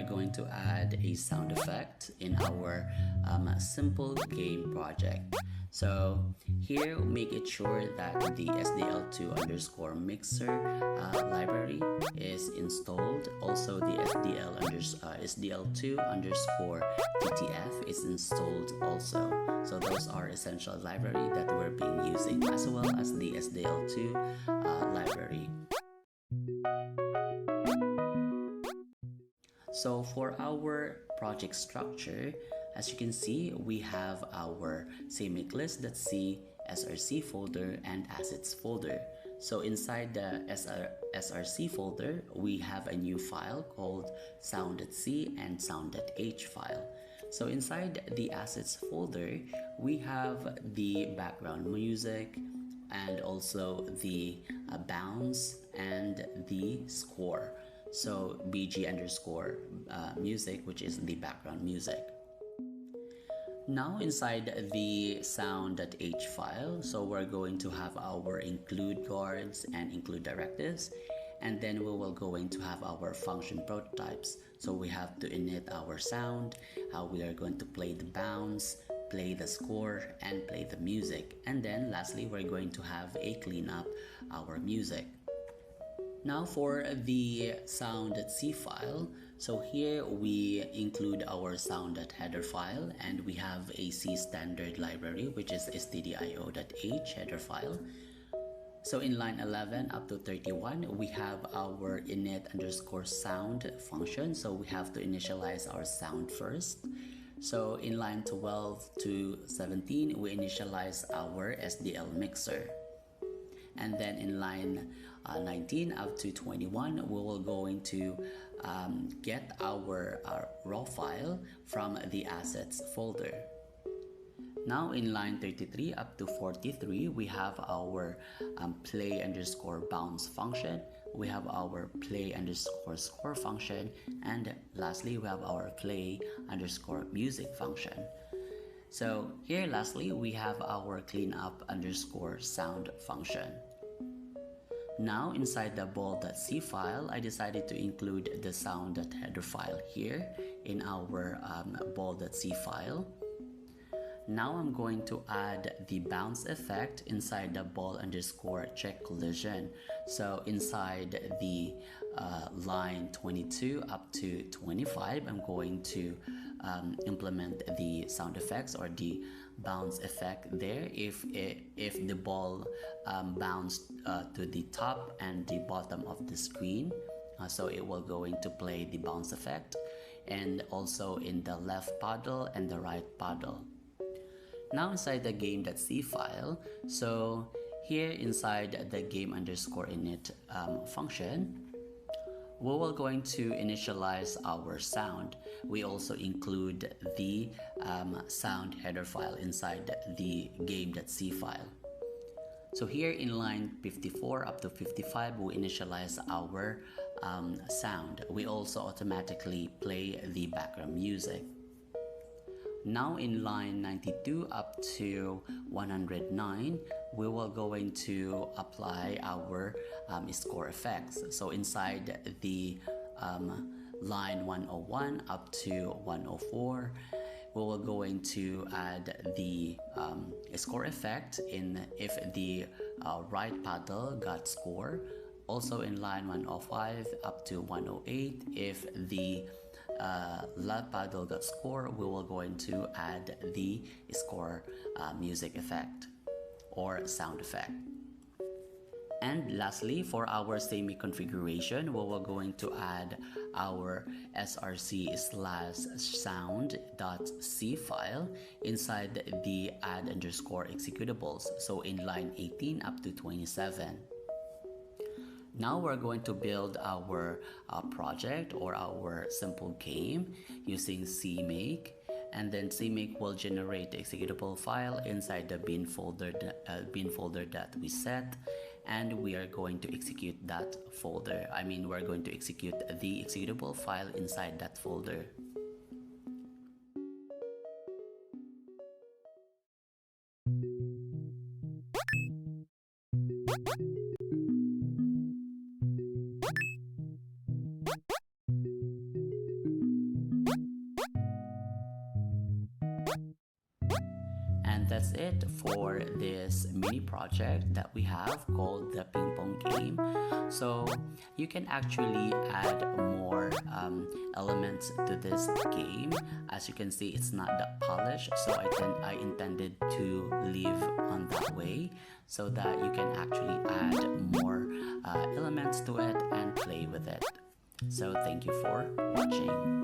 we're going to add a sound effect in our simple game project. So here, make it sure that the SDL2 underscore mixer library is installed. Also, the SDL2 underscore TTF is installed also. So those are essential library that we're being using, as well as the SDL2 library. So for our project structure, as you can see, we have our CMake list.c, src folder, and assets folder. So inside the src folder, we have a new file called sound.c and sound.h file. So inside the assets folder, we have the background music and also the bounce and the score. So bg underscore music, which is the background music. Now inside the sound.h file, so we're going to have our include guards and include directives, and then we will going to have our function prototypes. So we have to init our sound, how we are going to play the bounce, play the score, and play the music. And then lastly, we're going to have a cleanup our music. Now for the sound.c file, so here we include our sound.header file, and we have a C standard library, which is stdio.h header file. So in line 11 up to 31, we have our init underscore sound function. So we have to initialize our sound first. So in line 12 to 17, we initialize our SDL mixer. And then in line 19 up to 21, we will going to get our raw file from the assets folder. Now in line 33 up to 43, we have our play underscore bounce function. We have our play underscore score function, and lastly we have our play underscore music function. So here lastly we have our cleanup underscore sound function. Now inside the ball.c file, I decided to include the sound.header file here in our ball.c file. Now I'm going to add the bounce effect inside the ball underscore check collision. So inside the line 22 up to 25, I'm going to implement the sound effects or the bounce effect there if the ball bounced to the top and the bottom of the screen. So it will going to play the bounce effect, and also in the left paddle and the right paddle. Now inside the game.c file, so here inside the game underscore init function, we will going to initialize our sound. We also include the sound header file inside the game.c file. So here in line 54 up to 55, we initialize our sound. We also automatically play the background music. Now in line 92 up to 109, we will going to apply our score effects. So inside the line 101 up to 104, we will going to add the score effect in if the right paddle got score. Also in line 105 up to 108, if the left paddle got score, we will going to add the score music effect or sound effect. And lastly, for our CMake configuration, we will going to add our src/sound.c file inside the add underscore executables. So in line 18 up to 27. Now we're going to build our project or our simple game using CMake, and then CMake will generate the executable file inside the bin folder that we set, and we are going to execute that folder. We're going to execute the executable file inside that folder. it for this mini project that we have called the ping pong game. So you can actually add more elements to this game. As you can see, it's not that polished, so I intended to leave on that way so that you can actually add more elements to it and play with it. So thank you for watching.